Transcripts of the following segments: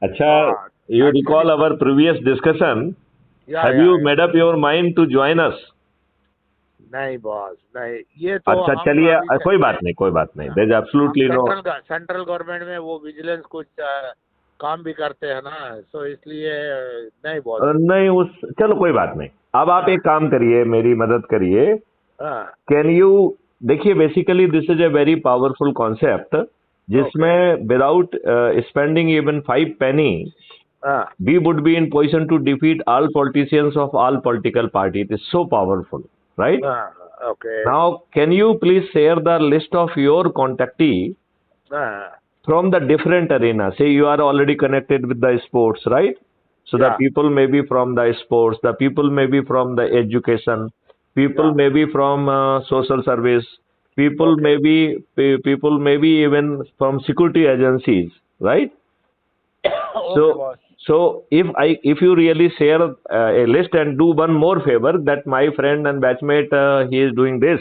Acha, you Actually, recall our previous discussion. yeah, Have yeah, you yeah. made up your mind to join us? नहीं boss, नहीं, ये तो अच्छा हम चलिए, अभी कोई बात नहीं. There's हम absolutely no. सेंट्रल गवर्नमेंट में वो विजिलेंस कुछ काम भी करते हैं ना, सो इसलिए नहीं बॉस. नहीं उस चलो कोई बात नहीं. अब आप एक काम करिए, मेरी मदद करिए. हाँ, कैन यू देखिए, basically this is a very powerful concept जिसमें विदाउट स्पेंडिंग इवन 5 penny हाँ, we would be in position to defeat all politicians of all political parties. It is so powerful, right? हाँ, okay. Now, can you please share the list of your contactee हाँ, from the different arena? Say you are already connected with the sports, right? So the yeah, people may be from the sports, the people may be from the education, people yeah, may be from social service, people okay, people may be even from security agencies, right? okay So, boss. if you really share a list and do one more favor, that my friend and batchmate he is doing this,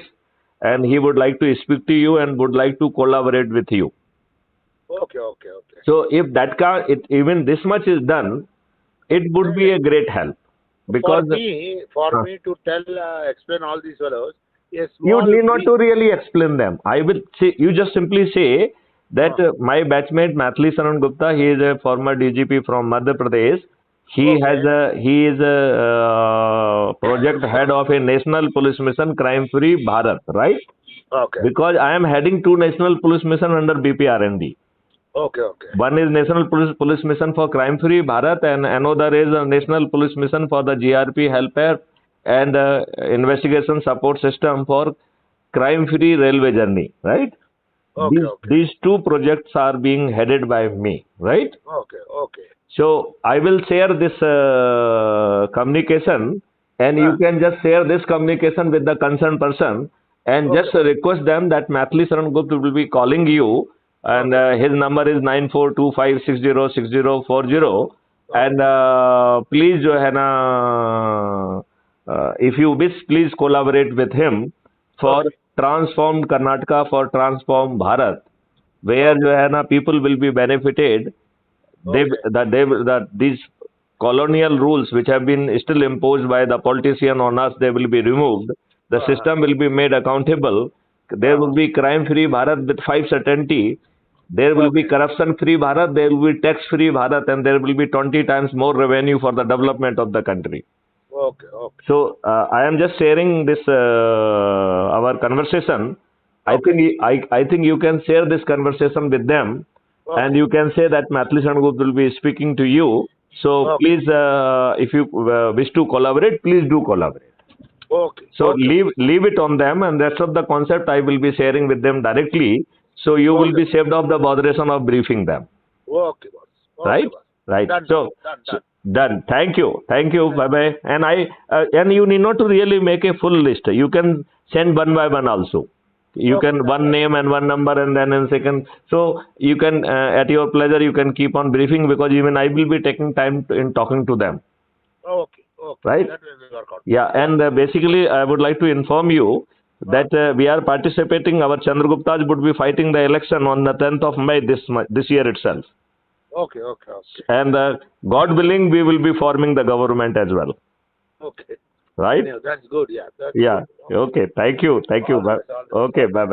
and he would like to speak to you and would like to collaborate with you. Okay, okay, okay. So if that car, even this much is done, it would be a great help because For me to tell, explain all these fellows, a you small need not to really explain them. I will say, you just simply say that my batchmate Maithili Sharan Gupta, he is a former DGP from Madhya Pradesh. He is a project head of a national police mission, Crime Free Bharat, right? Okay, Because I am heading two national police mission under BPRND. okay, okay, One is National Police Mission for Crime Free Bharat, and another is a National Police Mission for the GRP Helper and Investigation Support System for Crime Free Railway Journey, right? okay, These two projects are being headed by me, right? okay, okay. So I will share this communication, and you can just share this communication with the concerned person, and just request them that Maithili Sharan Gupta will be calling you, and his number is 9425606040, and please जो है ना, if you wish, please collaborate with him for transformed Karnataka, for transformed Bharat, where जो है ना people will be benefited. That these colonial rules which have been still imposed by the politician on us, they will be removed. The system will be made accountable. There will be crime-free Bharat with 5 certainty. There will be corruption-free Bharat. There will be tax-free Bharat, and there will be 20 times more revenue for the development of the country. Okay, okay. So I am just sharing this our conversation. I think you can share this conversation with them. And you can say that Maithili Sharan Gupta will be speaking to you. So please, if you wish to collaborate, please do collaborate. Okay. So leave it on them, and rest of the concept I will be sharing with them directly. So you will be saved of the botheration of briefing them. Okay, boss. Okay, Right? boss. Right. Done, So done. Thank you. Bye bye. And you need not to really make a full list. You can send one by one also. You can one name and one number, and then in second. So you can at your pleasure you can keep on briefing, because even I will be taking time in talking to them. Okay, okay. Right? That will work out. Yeah, and basically I would like to inform you that we are participating. Our Chandraguptas would be fighting the election on the 10th of May this year itself. Okay, okay, okay. And God willing, we will be forming the government as well. Okay. Right? Yeah, that's good. Yeah. That's Yeah. good. Okay. Thank you. Bye. Okay. Bye.